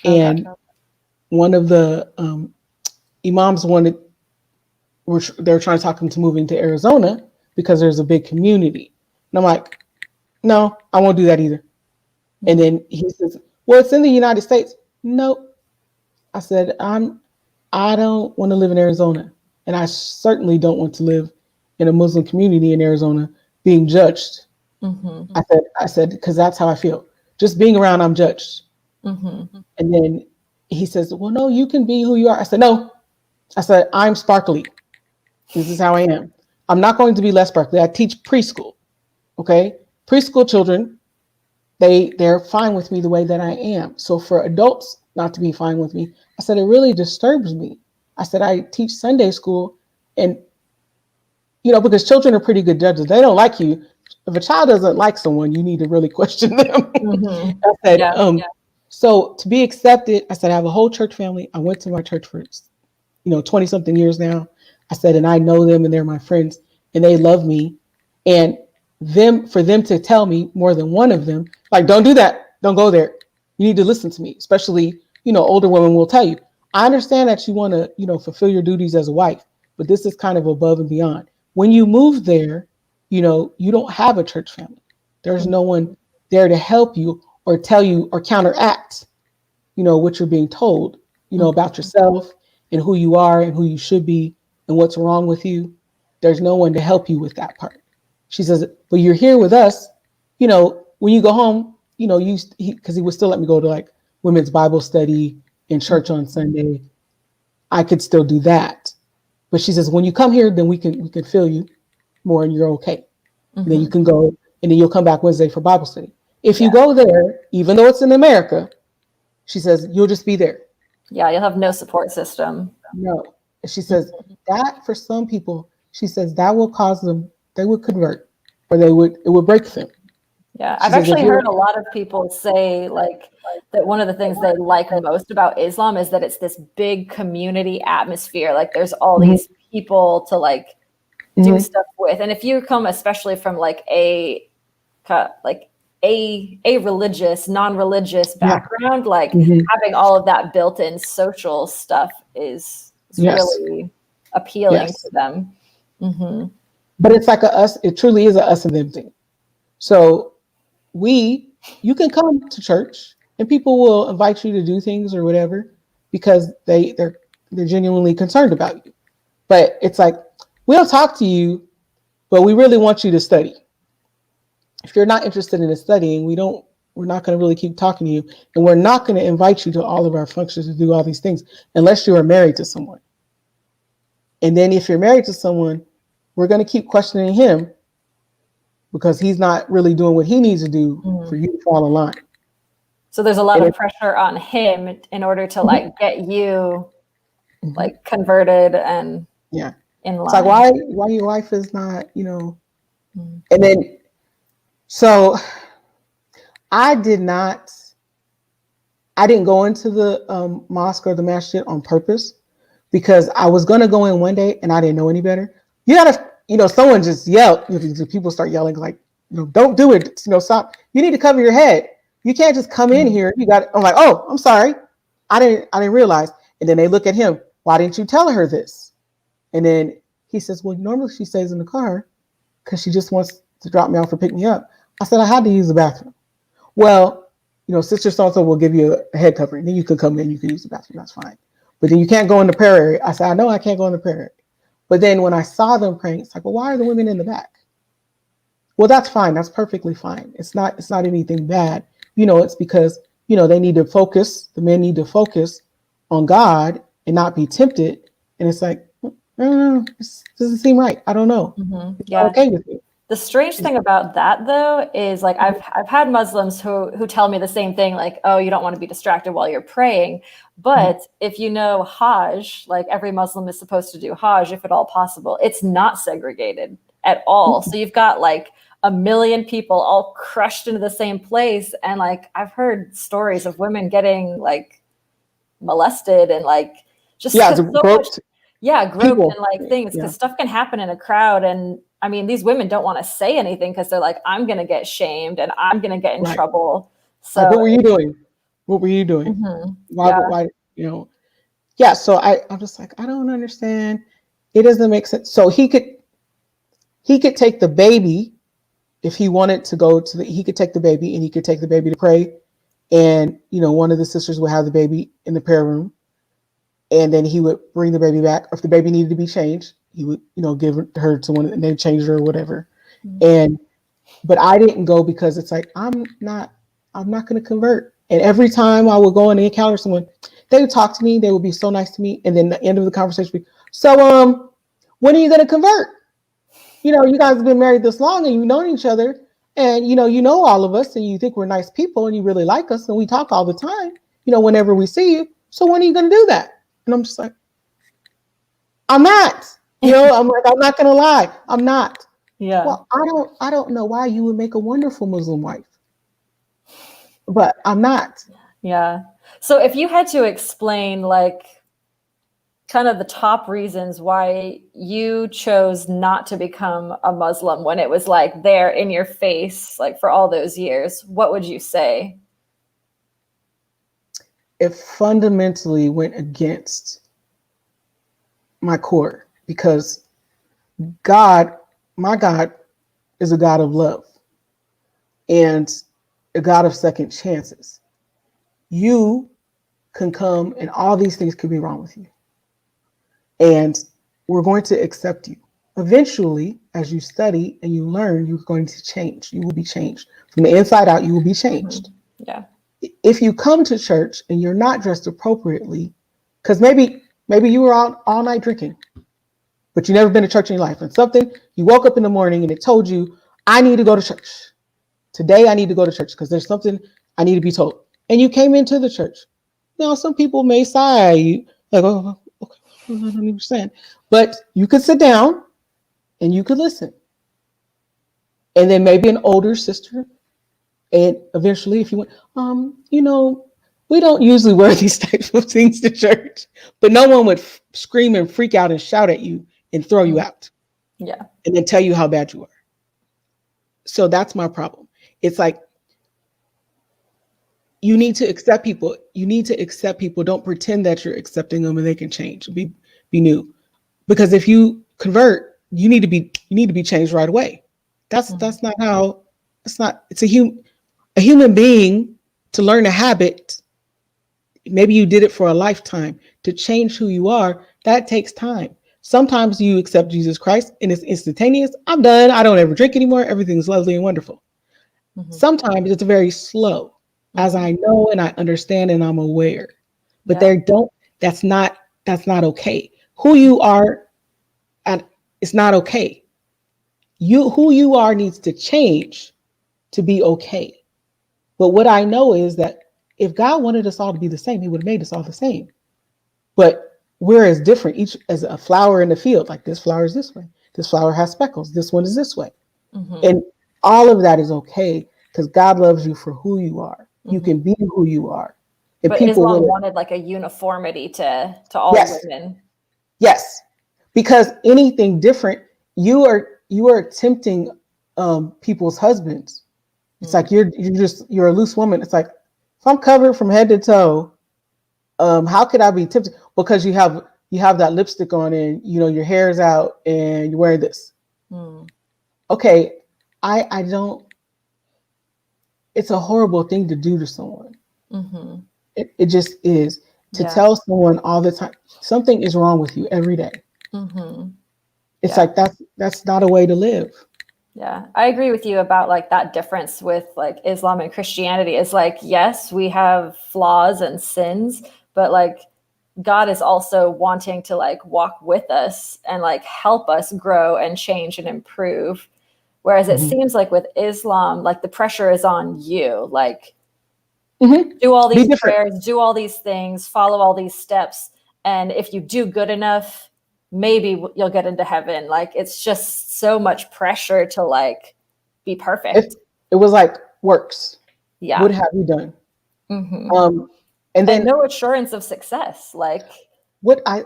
And one of the imams they're trying to talk him to moving to Arizona because there's a big community. And I'm like, no, I won't do that either. And then he says, well, it's in the United States. No. I said, I don't want to live in Arizona. And I certainly don't want to live in a Muslim community in Arizona being judged. I said, because that's how I feel. Just being around, I'm judged. And then he says, well, no, you can be who you are. I said, no. I said, I'm sparkly. This is how I am. I'm not going to be less sparkly. I teach preschool. Okay. Preschool children, they're fine with me the way that I am. So for adults not to be fine with me, I said, it really disturbs me. I said, I teach Sunday school and, because children are pretty good judges. They don't like you. If a child doesn't like someone, you need to really question them. I said, so to be accepted, I said, I have a whole church family. I went to my church for, 20 something years now. I said, and I know them and they're my friends and they love me. And for them to tell me, more than one of them, like, don't do that. Don't go there. You need to listen to me, especially, older women will tell you, I understand that you want to, fulfill your duties as a wife, but this is kind of above and beyond. When you move there, you don't have a church family. There's no one there to help you or tell you or counteract, what you're being told, about yourself and who you are and who you should be and what's wrong with you. There's no one to help you with that part. She says, but you're here with us, when you go home, because he would still let me go to like women's Bible study in church on Sunday. I could still do that. But she says, when you come here, then we can feel you more and you're okay. And then you can go and then you'll come back Wednesday for Bible study. If you go there, even though it's in America, she says, you'll just be there. Yeah, you'll have no support system. No. She says that for some people, she says that will cause them, they would convert or it would break them. Yeah, I've actually heard a lot of people say like that one of the things they like most about Islam is that it's this big community atmosphere. Like there's all these people to like do stuff with. And if you come especially from like a religious, non-religious background, like having all of that built-in social stuff is really appealing to them. But it's like it truly is a us and them thing. So you can come to church and people will invite you to do things or whatever because they're genuinely concerned about you. But it's like, we'll talk to you, but we really want you to study. If you're not interested in studying, we're not going to really keep talking to you. And we're not going to invite you to all of our functions to do all these things unless you are married to someone. And then if you're married to someone, we're going to keep questioning him because he's not really doing what he needs to do for you to fall in line. So there's a lot of pressure on him in order to like get you like converted and in line. It's like, why your wife is not, and then, so I didn't go into the mosque or the masjid on purpose because I was going to go in one day and I didn't know any better. You gotta, someone just yelled, people start yelling like, don't do it, stop. You need to cover your head. You can't just come in here. I'm like, oh, I'm sorry. I didn't realize. And then they look at him. Why didn't you tell her this? And then he says, well, normally she stays in the car because she just wants to drop me off or pick me up. I said, I had to use the bathroom. Well, Sister so-and-so will give you a head covering. Then you can come in, you can use the bathroom. That's fine. But then you can't go in the prayer area. I said, I know I can't go in the prayer area. But then when I saw them praying, it's like, well, why are the women in the back? Well, that's fine. That's perfectly fine. It's not anything bad. It's because, they need to focus. The men need to focus on God and not be tempted. And it's like, This doesn't seem right. I don't know. It's not Yeah. okay with me. The strange thing about that though is like I've had Muslims who tell me the same thing, like, oh, you don't want to be distracted while you're praying. But if you know Hajj, like every Muslim is supposed to do Hajj if at all possible, it's not segregated at all. So you've got like a million people all crushed into the same place. And like I've heard stories of women getting like molested and like just Yeah, because it's so much, groped yeah, groped and people. like things, Yeah, because stuff can happen in a crowd. And I mean, these women don't want to say anything because they're like, I'm going to get shamed and I'm going to get in right. trouble. Like, So what were you doing? What were you doing? yeah. Why, you know? Yeah. So I'm just like, I don't understand. It doesn't make sense. So he could take the baby if he wanted to go to he could take the baby and he could take the baby to pray. And, one of the sisters would have the baby in the prayer room. And then he would bring the baby back. Or if the baby needed to be changed, he would, give her to one and they changed her or whatever. And, but I didn't go because it's like, I'm not going to convert. And every time I would go and encounter someone, they would talk to me. They would be so nice to me. And then the end of the conversation would be, so, when are you going to convert? You guys have been married this long and you've known each other and, you know all of us and you think we're nice people and you really like us and we talk all the time, whenever we see you. So when are you going to do that? And I'm just like, I'm not, I'm like, I'm not going to lie. I'm not. Yeah. Well, I don't know why you would make a wonderful Muslim wife, but I'm not. Yeah. So if you had to explain like kind of the top reasons why you chose not to become a Muslim when it was like there in your face, like for all those years, what would you say? It fundamentally went against my core because God, my God, is a God of love and a God of second chances. You can come and all these things could be wrong with you. And we're going to accept you. Eventually, as you study and you learn, you're going to change. You will be changed. From the inside out, you will be changed. Yeah. If you come to church and you're not dressed appropriately, because maybe you were out all night drinking, but you never been to church in your life, and something you woke up in the morning and it told you, I need to go to church. Today I need to go to church because there's something I need to be told. And you came into the church. Now some people may sigh, like, oh, okay, I don't understand. But you could sit down and you could listen. And then maybe an older sister, and eventually if you went, we don't usually wear these types of things to church, but no one would scream and freak out and shout at you and throw you out. Yeah. And then tell you how bad you are. So that's my problem. It's like, you need to accept people. You need to accept people. Don't pretend that you're accepting them and they can change, be new. Because if you convert, you need to be changed right away. That's not how. It's not. It's a human being to learn a habit. Maybe you did it for a lifetime. To change who you are, that takes time. Sometimes you accept Jesus Christ and it's instantaneous. I'm done. I don't ever drink anymore. Everything's lovely and wonderful. Sometimes it's very slow, as I know and I understand and I'm aware. But that's not okay. Who you are, and it's not okay. Who you are needs to change to be okay. But what I know is that if God wanted us all to be the same, he would have made us all the same. But we're as different, each as a flower in the field. Like this flower is this way. This flower has speckles. This one is this way. And all of that is okay because God loves you for who you are. You can be who you are. And But people Islam will, wanted like a uniformity to all yes, women. yes. Because anything different, you are tempting people's husbands. It's like you're a loose woman. It's like if I'm covered from head to toe, how could I be tempted? Because you have that lipstick on and your hair is out and you're wearing this. Okay, I don't. It's a horrible thing to do to someone. It just is. To tell someone all the time something is wrong with you every day. It's like that's not a way to live. Yeah, I agree with you about like that difference with like Islam and Christianity is like, yes, we have flaws and sins, but like God is also wanting to like walk with us and like help us grow and change and improve. Whereas it seems like with Islam, like the pressure is on you, like do all Be these different. prayers, do all these things, follow all these steps. And if you do good enough, maybe you'll get into heaven. Like it's just so much pressure to like be perfect. It was like works. What Yeah. have you done? Mm-hmm. And And then no assurance of success. Like, what I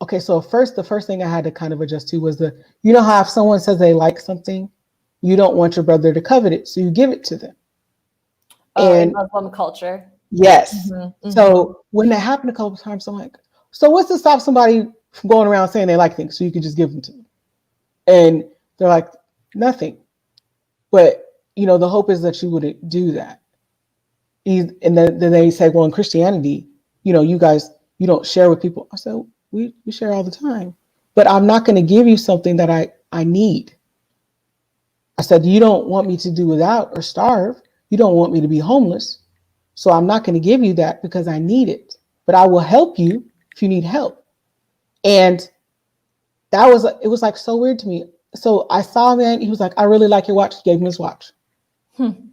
okay, so the first thing I had to kind of adjust to was you know how if someone says they like something, you don't want your brother to covet it, so you give it to them. oh, in And Muslim culture. yes, Mm-hmm. Mm-hmm. so when that happened a couple of times, I'm like, so what's to stop somebody from going around saying they like things, so you can just give them to them? And they're like, nothing. But you know, the hope is that you wouldn't do that. And then they say, well, in Christianity, you know, you guys, you don't share with people. I said, we share all the time, but I'm not going to give you something that I need. I said, you don't want me to do without or starve. You don't want me to be homeless. So I'm not going to give you that because I need it, but I will help you if you need help. And it was like so weird to me. So I saw a man, he was like, I really like your watch. He gave him his watch.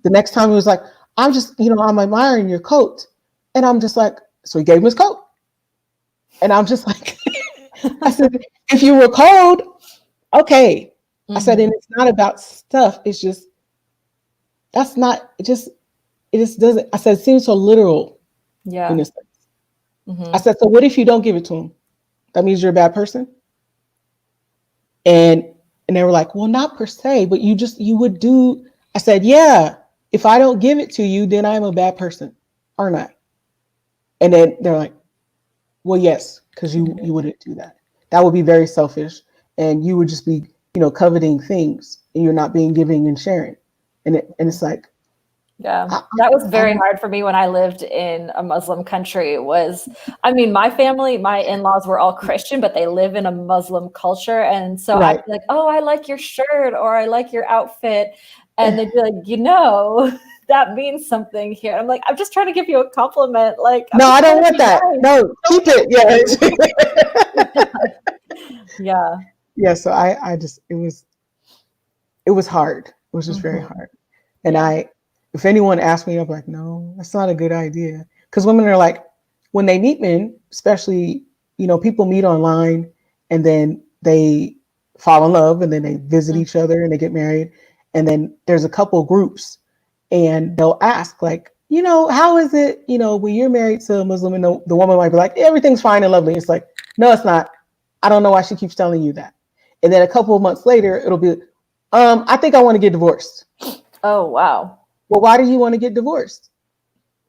The next time he was like, I'm just, you know, I'm admiring your coat. And I'm just like, so he gave him his coat. And I'm just like, I said, if you were cold, okay. I said, and it's not about stuff. It's just, that's not, it just doesn't, I said, it seems so literal in Yeah. this sense. I said, so what if you don't give it to him? That means you're a bad person? And they were like, well, not per se, but you would do. I said, yeah, if I don't give it to you, then I'm a bad person, aren't I? And then they're like, well, yes, because you wouldn't do that. That would be very selfish, and you would just be, you know, coveting things, and you're not being giving and sharing. And it's like, Yeah, I, that was I very hard for me when I lived in a Muslim country. I mean, my family, my in-laws were all Christian, but they live in a Muslim culture. And so I'd right. be like, oh, I like your shirt or I like your outfit. And they'd be like, you know, that means something here. I'm like, I'm just trying to give you a compliment. Like, I'm No, just I don't trying to want be that. nice. No, keep it. Yeah. Yeah. Yeah. So I just it was hard. It was just very Mhm. hard. And Yeah. if anyone asked me, I'm like, no, that's not a good idea. Because women are like, when they meet men, especially, you know, people meet online and then they fall in love and then they visit Mm. each other and they get married. And then there's a couple groups and they'll ask, like, you know, how is it, you know, when you're married to a Muslim and the woman might be like, everything's fine and lovely. It's like, no, it's not. I don't know why she keeps telling you that. And then a couple of months later, it'll be, I think I want to get divorced. Oh, wow. Well, why do you want to get divorced?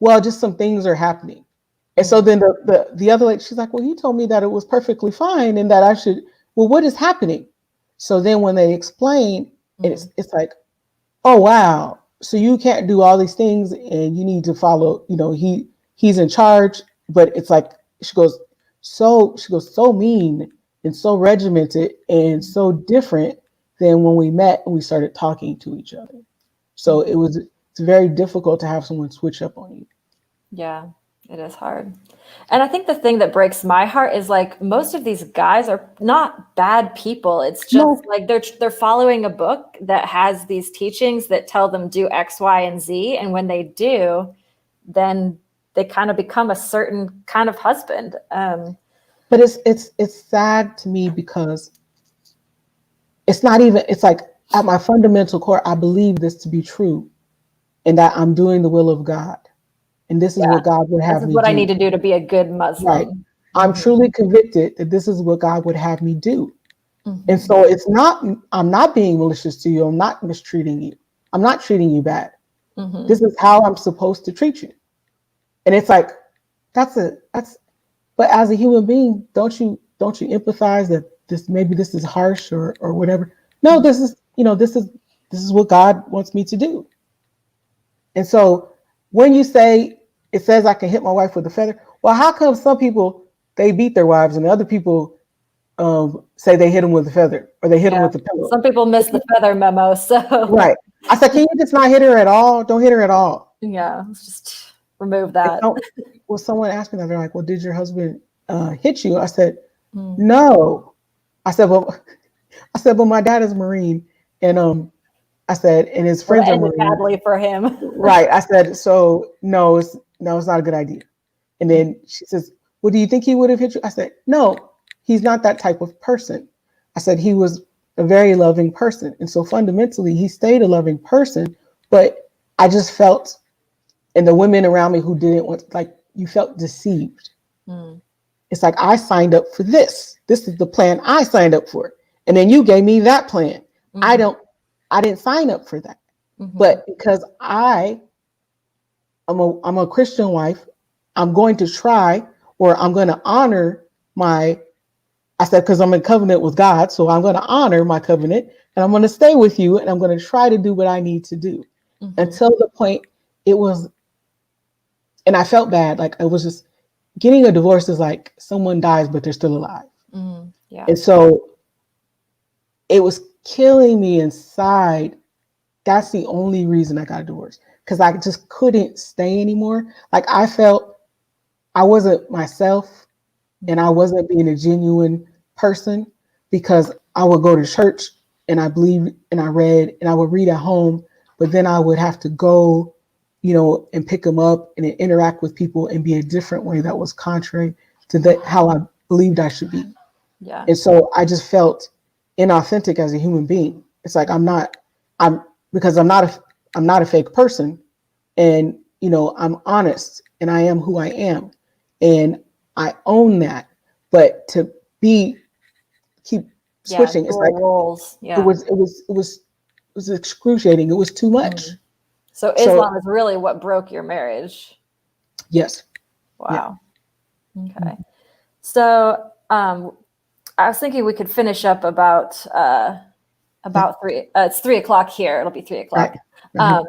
Well, just some things are happening. And so Mm. then the other lady, she's like, well, you told me that it was perfectly fine and that I should, well, what is happening? So then when they explain, Mm. it's like, oh wow. So you can't do all these things and you need to follow, you know, he's in charge, but it's like she goes so mean and so regimented and so different than when we met and we started talking to each other. So Mm. it's very difficult to have someone switch up on you. Yeah, it is hard. And I think the thing that breaks my heart is like most of these guys are not bad people. It's just No, like they're following a book that has these teachings that tell them do X, Y, and Z. And when they do, then they kind of become a certain kind of husband. but it's sad to me because it's not even, it's like at my fundamental core, I believe this to be true and that I'm doing the will of God. And this is Yeah, what God would this have is me what I need do. to do to be a good Right. Muslim. I'm Hmm. truly convicted that this is what God would have me do. And Hmm. so I'm not being malicious to you. I'm not mistreating you. I'm not treating you bad. This Hmm. is how I'm supposed to treat you. And it's like, that's, but as a human being, don't you empathize that maybe this is harsh or whatever? No, this is, you know, this is what God wants me to do. And so when you say it says I can hit my wife with a feather, well, how come some people they beat their wives and the other people say they hit them with a feather or they hit them Yeah, with a pillow? some people miss the feather memo. So Right. I said, can you just not hit her at all? Don't hit her at all. yeah, let's just remove And that. so, well, someone asked me that. They're like, well, did your husband hit you? I said, Mm. no. I said, well, my dad is a Marine, and I said, and his Well, friends that are ended Marines. badly for him. Right. I said, so no, it's not a good idea. And then she says, well, do you think he would have hit you? I said, no, he's not that type of person. I said, he was a very loving person. And so fundamentally, he stayed a loving person. But I just felt, and the women around me who didn't want, like, you felt deceived. Mm. It's like, I signed up for this. This is the plan I signed up for. And then you gave me that plan. Mm-hmm. I didn't sign up for that. Mm-hmm. But because I'm a Christian wife, I'm going to try, or I'm going to honor my, I said, because I'm in covenant with God. So I'm going to honor my covenant, and I'm going to stay with you, and I'm going to try to do what I need to do Mm-hmm. until the point it was, and I felt bad. Like, it was just, getting a divorce is like someone dies, but they're still alive. Mm. Yeah. And so it was killing me inside. That's the only reason I got a divorce, because I just couldn't stay anymore. Like, I felt I wasn't myself, and I wasn't being a genuine person, because I would go to church and I believed and I read and I would read at home, but then I would have to go, and pick them up and interact with people and be a different way that was contrary to how I believed I should be. Yeah. And so I just felt inauthentic as a human being. It's like, I'm because I'm not a fake person, and I'm honest, and I am who I am, and I own that. But to be keep Yeah. switching, it's like, Dual roles. it Yeah. was it was it was it was excruciating. It was too much. Mm. So So Islam is really what broke your marriage. yes, yeah, Wow. Okay. So I was thinking we could finish up about three. It's 3 o'clock here. It'll be 3 o'clock. right, right.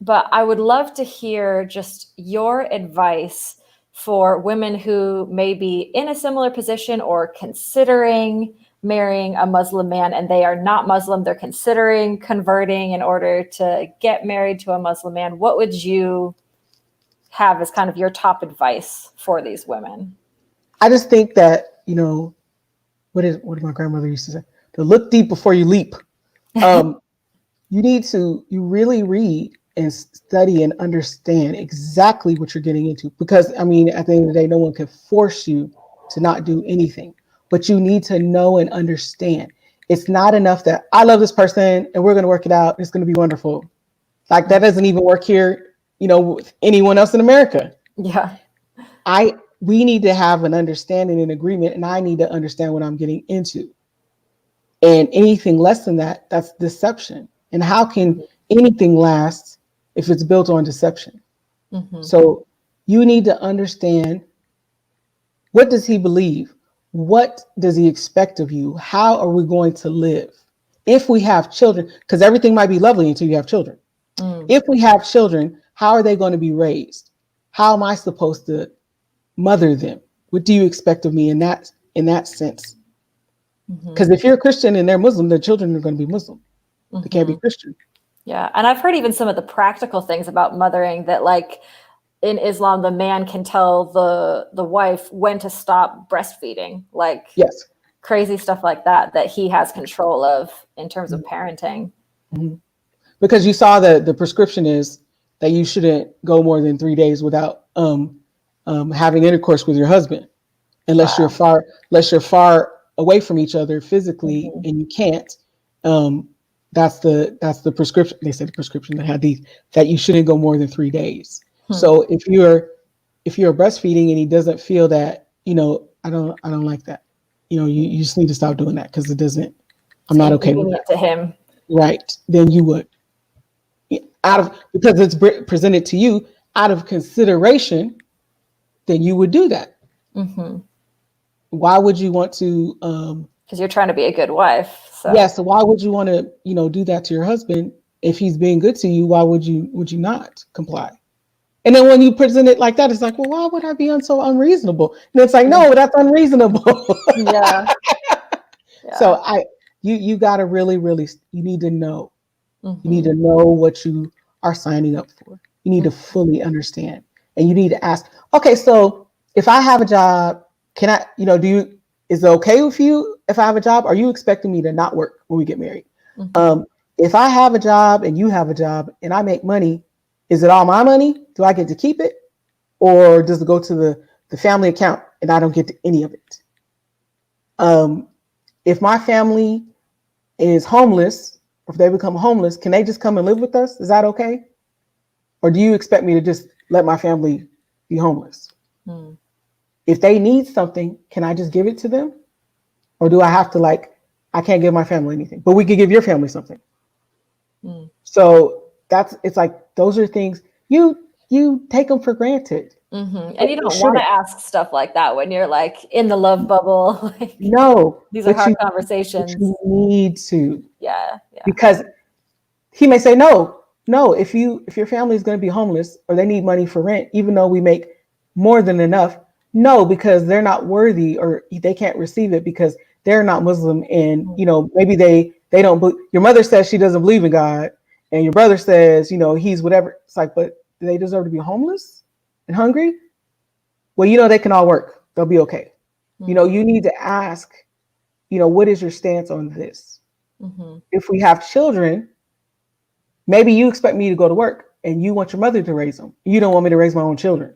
But I would love to hear just your advice for women who may be in a similar position or considering marrying a Muslim man, and they are not Muslim. They're considering converting in order to get married to a Muslim man. What would you have as kind of your top advice for these women? I just think that, what did my grandmother used to say? To look deep before you leap. Um, you really read and study and understand exactly what you're getting into, because I mean, at the end of the day, no one can force you to not do anything, but you need to know and understand. It's not enough that I love this person and we're going to work it out, it's going to be wonderful. Like, that doesn't even work here, with anyone else in America. Yeah. We need to have an understanding and agreement, and I need to understand what I'm getting into. And anything less than that, that's deception. And how can anything last if it's built on deception? Mm-hmm. So you need to understand, what does he believe? What does he expect of you? How are we going to live? If we have children, because everything might be lovely until you have children. Mm. If we have children, how are they going to be raised? How am I supposed to mother them? What do you expect of me in that sense? Because if you're a Christian and they're Muslim, their children are going to be Muslim. They can't be Christian. Yeah. And I've heard even some of the practical things about mothering, that like in Islam, the man can tell the wife when to stop breastfeeding, like Yes. crazy stuff like that, that he has control of in terms of parenting. Mm-hmm. Because you saw the prescription is that you shouldn't go more than 3 days without having intercourse with your husband, unless Wow. you're far away from each other physically and you can't. That's the prescription. They said the prescription that had these, that you shouldn't go more than 3 days. So if you're breastfeeding and he doesn't feel that, I don't like that. You just need to stop doing that, because it doesn't. I'm not okay with that. To him. Right? Then you would, because it's presented to you out of consideration, then you would do that. Mm-hmm. Why would you want to? Because you're trying to be a good wife. So. Yeah. So why would you want to, do that to your husband if he's being good to you? Why would you not comply? And then when you present it like that, it's like, well, why would I be so unreasonable? And it's like, no, that's unreasonable. Yeah. So you got to really, you need to know. Mm-hmm. You need to know what you are signing up for. You need to fully understand, and you need to ask, okay, so if I have a job, can I, is it okay with you if I have a job? Are you expecting me to not work when we get married? Mhm. If I have a job and you have a job and I make money, is it all my money? Do I get to keep it? Or does it go to the family account and I don't get to any of it? If my family is homeless, or if they become homeless, can they just come and live with us? Is that okay? Or do you expect me to just let my family be homeless? Mm. If they need something, can I just give it to them? Or do I have to I can't give my family anything, but we could give your family something. Mm. So it's like, those are things you take them for granted. Mm-hmm. But And you you don't want to shouldn't. ask stuff like that when you're like in the love bubble. Like, No, these are but hard but conversations. you need to, Yeah. Yeah. because he may say no. If your family is going to be homeless or they need money for rent, even though we make more than enough, no, because they're not worthy or they can't receive it because they're not Muslim, and maybe they don't. Your mother says she doesn't believe in God, and your brother says he's whatever. It's like, but do they deserve to be homeless and hungry? Well, they can all work. They'll be okay. Mm-hmm. You need to ask. What is your stance on this? Mm-hmm. If we have children, maybe you expect me to go to work and you want your mother to raise them. You don't want me to raise my own children.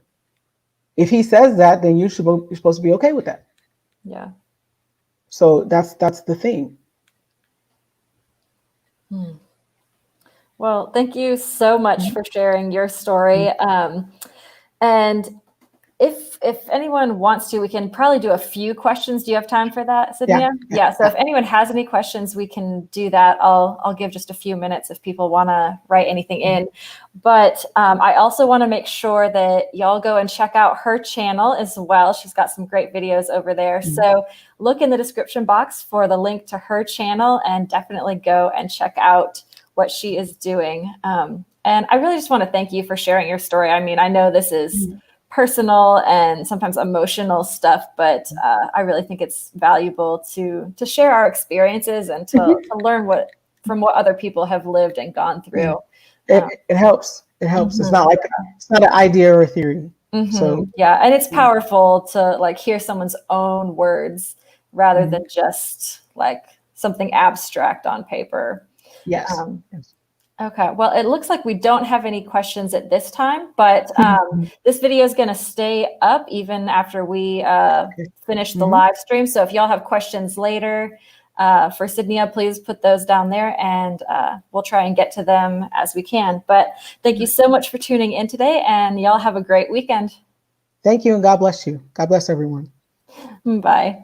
If he says that, then you're supposed to be okay with that. Yeah. So that's the thing. Hmm. Well, thank you so much for sharing your story. And if anyone wants to, we can probably do a few questions. Do you have time for that, Yeah. Sydnia? Yeah. So if anyone has any questions, we can do that. I'll give just a few minutes if people want to write anything in. But I also want to make sure that y'all go and check out her channel as well. She's got some great videos over there. So look in the description box for the link to her channel and definitely go and check out what she is doing. And I really just want to thank you for sharing your story. I mean, I know this is personal and sometimes emotional stuff, but I really think it's valuable to share our experiences and to learn from what other people have lived and gone through. It helps. It helps. It's not an idea or a theory. So Yeah, and it's powerful to hear someone's own words rather than just something abstract on paper. yes. Okay, well, it looks like we don't have any questions at this time, but this video is going to stay up even after we finish the live stream. So if y'all have questions later for Sydnia, please put those down there and we'll try and get to them as we can. But thank you so much for tuning in today, and y'all have a great weekend. Thank you, and God bless you. God bless everyone. Bye.